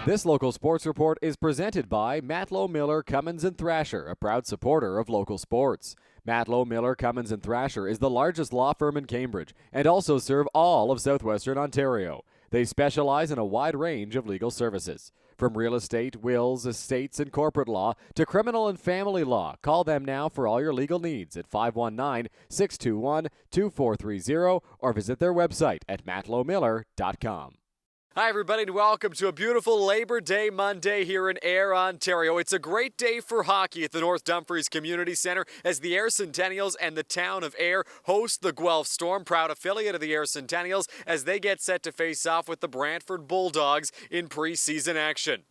This local sports report is presented by Matlow, Miller, Cummins & Thrasher, a proud supporter of local sports. Matlow, Miller, Cummins & Thrasher is the largest law firm in Cambridge and also serve all of southwestern Ontario. They specialize in a wide range of legal services. From real estate, wills, estates, and corporate law to criminal and family law, call them now for all your legal needs at 519-621-2430 or visit their website at matlowmiller.com. Hi, everybody, and welcome to a beautiful Labor Day Monday here in Ayr, Ontario. It's a great day for hockey at the North Dumfries Community Centre as the Ayr Centennials and the town of Ayr host the Guelph Storm, proud affiliate of the Ayr Centennials, as they get set to face off with the Brantford Bulldogs in preseason action.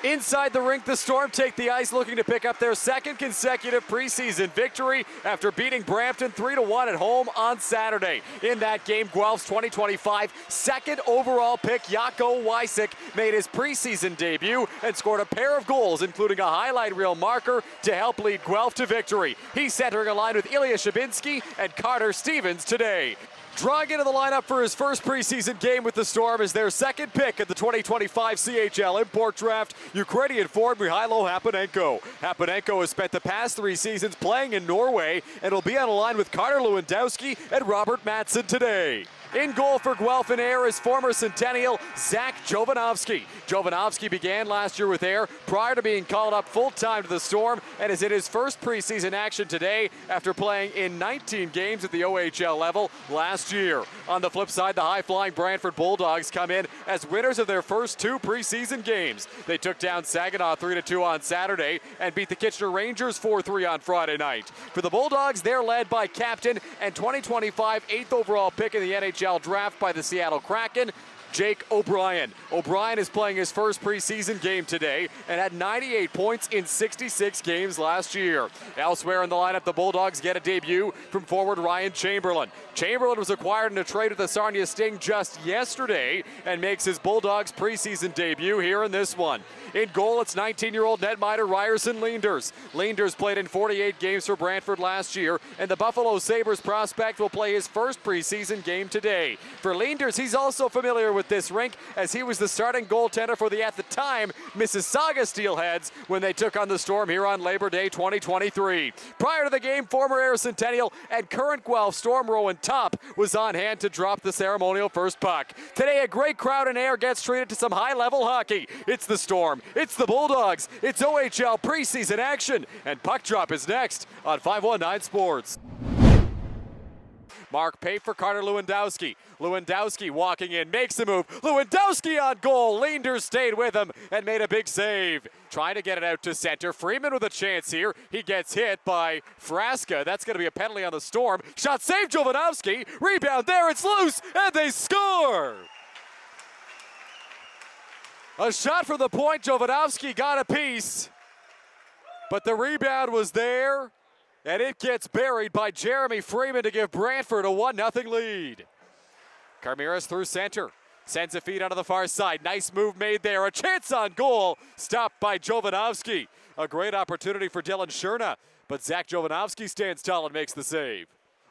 Inside the rink, the Storm take the ice looking to pick up their second consecutive preseason victory after beating Brampton 3-1 at home on Saturday. In that game, Guelph's 2025 second overall pick, Jaakko Wysick, made his preseason debut and scored a pair of goals, including a highlight reel marker to help lead Guelph to victory. He's centering a line with Ilya Shabinsky and Carter Stevens today. Drawing into the lineup for his first preseason game with the Storm is their second pick at the 2025 CHL import draft, Ukrainian forward Mihailo Hapanenko. Hapanenko has spent the past 3 seasons playing in Norway and will be on a line with Carter Lewandowski and Robert Matson today. In goal for Guelph and Ayr is former Centennial Zach Jovanovski. Jovanovski began last year with Ayr prior to being called up full-time to the Storm and is in his first preseason action today after playing in 19 games at the OHL level last year. On the flip side, the high-flying Brantford Bulldogs come in as winners of their first 2 preseason games. They took down Saginaw 3-2 on Saturday and beat the Kitchener Rangers 4-3 on Friday night. For the Bulldogs, they're led by captain and 2025 8th overall pick in the NHL draft by the Seattle Kraken, Jake O'Brien. O'Brien is playing his first preseason game today and had 98 points in 66 games last year. Elsewhere in the lineup, the Bulldogs get a debut from forward Ryan Chamberlain. Chamberlain was acquired in a trade with the Sarnia Sting just yesterday and makes his Bulldogs preseason debut here in this one. In goal, it's 19-year-old netminder Ryerson Leenders. Leenders played in 48 games for Brantford last year, and the Buffalo Sabres prospect will play his first preseason game today. For Leenders, he's also familiar with this rink as he was the starting goaltender for the, at the time, Mississauga Steelheads when they took on the Storm here on Labor Day 2023. Prior to the game, former Ayr Centennial and current Guelph Storm Rowan Top was on hand to drop the ceremonial first puck. Today, a great crowd in Ayr gets treated to some high-level hockey. It's the Storm, it's the Bulldogs, it's OHL preseason action, and puck drop is next on 519 Sports. Mark Pape for Carter Lewandowski. Lewandowski walking in, makes the move. Lewandowski on goal. Leenders stayed with him and made a big save. Trying to get it out to center. Freeman with a chance here. He gets hit by Frasca. That's going to be a penalty on the Storm. Shot save Jovanovski. Rebound there. It's loose. And they score. A shot from the point. Jovanovski got a piece. But the rebound was there. And it gets buried by Jeremy Freeman to give Brantford a 1-0 lead. Carmiras through center. Sends a feed out of the far side. Nice move made there. A chance on goal. Stopped by Jovanovski. A great opportunity for Dylan Sherna. But Zach Jovanovski stands tall and makes the save.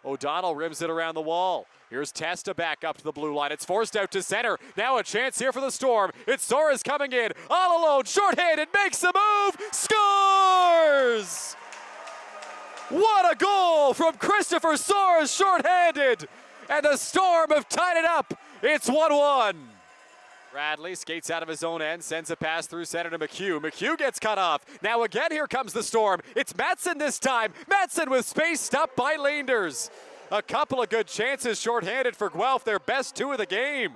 O'Donnell rims it around the wall. Here's Testa back up to the blue line. It's forced out to center. Now a chance here for the Storm. It's Soares coming in. All alone. Shorthanded. Makes the move. Scores! What a goal from Christopher Soares, shorthanded. And the Storm have tied it up. It's 1-1. Bradley skates out of his own end, sends a pass through center to McHugh. McHugh gets cut off. Now again, here comes the Storm. It's Matson this time. Matson with space, stopped by Leenders. A couple of good chances shorthanded for Guelph, their best 2 of the game.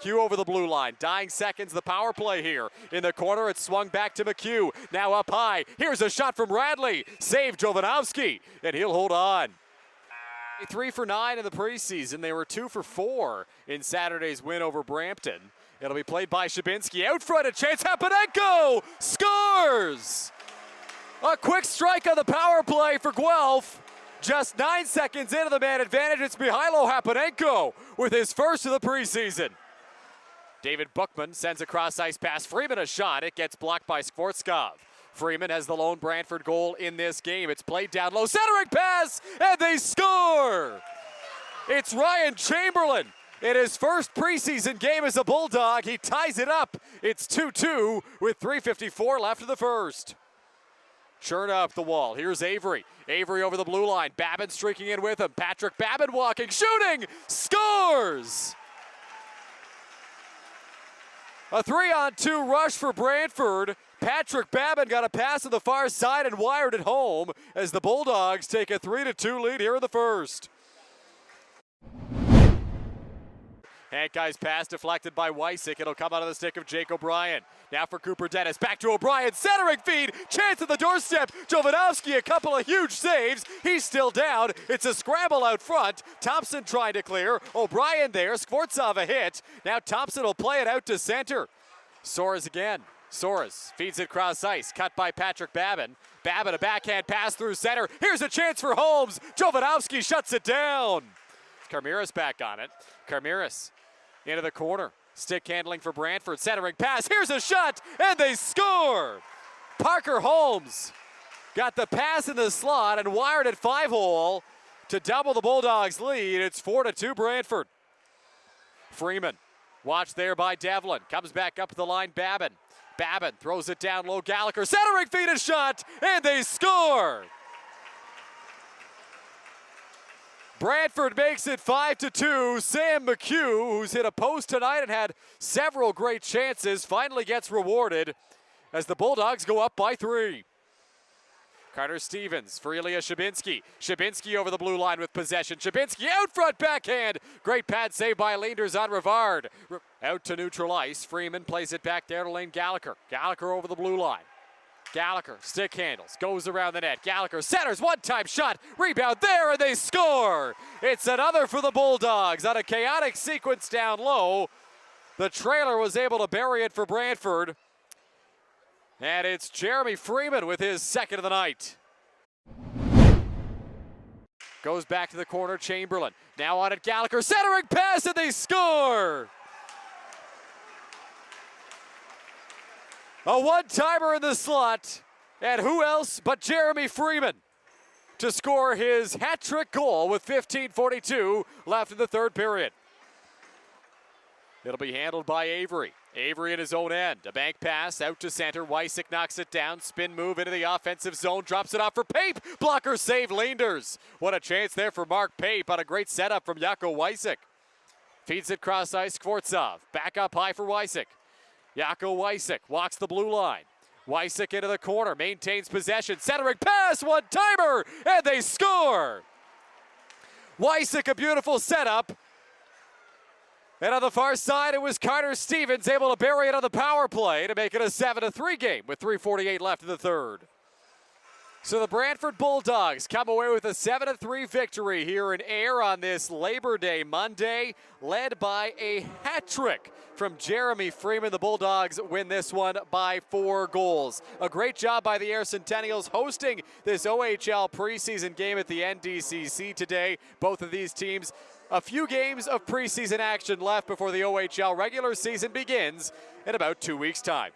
Hugh over the blue line. Dying seconds, the power play here. In the corner, it's swung back to McHugh. Now up high. Here's a shot from Radley. Save Jovanovski, and he'll hold on. 3 for 9 in the preseason. They were 2 for 4 in Saturday's win over Brampton. It'll be played by Shabinsky. Out front, a chance. Hapanenko scores! A quick strike on the power play for Guelph. Just 9 seconds into the man advantage, it's Mihailo Hapanenko with his first of the preseason. David Bookman sends a cross-ice pass. Freeman a shot. It gets blocked by Skvortskov. Freeman has the lone Brantford goal in this game. It's played down low. Centering pass, and they score! It's Ryan Chamberlain In his first preseason game as a Bulldog, he ties it up. It's 2-2 with 3:54 left in the first. Churn up the wall. Here's Avery. Avery over the blue line. Babin streaking in with him. Patrick Babin walking, shooting, scores! A 3-on-2 rush for Brantford. Patrick Babin got a pass to the far side and wired it home as the Bulldogs take a 3-2 lead here in the first. Hankai's pass deflected by Wysick. It'll come out of the stick of Jake O'Brien. Now for Cooper Dennis. Back to O'Brien. Centering feed. Chance at the doorstep. Jovanovski, a couple of huge saves. He's still down. It's a scramble out front. Thompson trying to clear. O'Brien there. Skvortsov a hit. Now Thompson will play it out to center. Soares again. Soares feeds it cross ice. Cut by Patrick Babin. Babin a backhand pass through center. Here's a chance for Holmes. Jovanovski shuts it down. Karmiras back on it. Karmiras into the corner. Stick handling for Brantford. Centering pass. Here's a shot, and they score! Parker Holmes got the pass in the slot and wired it 5-hole to double the Bulldogs' lead. It's 4-2 Brantford. Freeman, watched there by Devlin. Comes back up the line, Babin. Babin throws it down low. Gallagher, centering feed a shot, and they score! Brantford makes it 5-2. Sam McHugh, who's hit a post tonight and had several great chances, finally gets rewarded as the Bulldogs go up by 3. Carter Stevens for Ilya Shabinski. Shabinski over the blue line with possession. Shabinski out front backhand. Great pad save by Leenders on Rivard. Out to neutral ice. Freeman plays it back there to Lane Gallagher. Gallagher over the blue line. Gallagher, stick handles, goes around the net. Gallagher centers, one-time shot, rebound there, and they score! It's another for the Bulldogs on a chaotic sequence down low. The trailer was able to bury it for Brantford. And it's Jeremy Freeman with his second of the night. Goes back to the corner, Chamberlain. Now on it, Gallagher, centering pass, and they score! A one-timer in the slot, and who else but Jeremy Freeman to score his hat-trick goal with 15:42 left in the third period. It'll be handled by Avery. Avery in his own end. A bank pass out to center. Wysick knocks it down. Spin move into the offensive zone. Drops it off for Pape. Blocker save Leenders. What a chance there for Mark Pape on a great setup from Jaakko Wysick. Feeds it cross ice. Skvortsov. Back up high for Wysick. Jaakko Wysick walks the blue line. Wysick into the corner, maintains possession, centering pass, one-timer, and they score! Wysick, a beautiful setup. And on the far side, it was Carter Stevens able to bury it on the power play to make it a 7-3 game with 3:48 left in the third. So the Brantford Bulldogs come away with a 7-3 victory here in Ayr on this Labor Day Monday, led by a hat trick from Jeremy Freeman. The Bulldogs win this one by 4 goals. A great job by the Ayr Centennials hosting this OHL preseason game at the NDCC today. Both of these teams, a few games of preseason action left before the OHL regular season begins in about 2 weeks' time.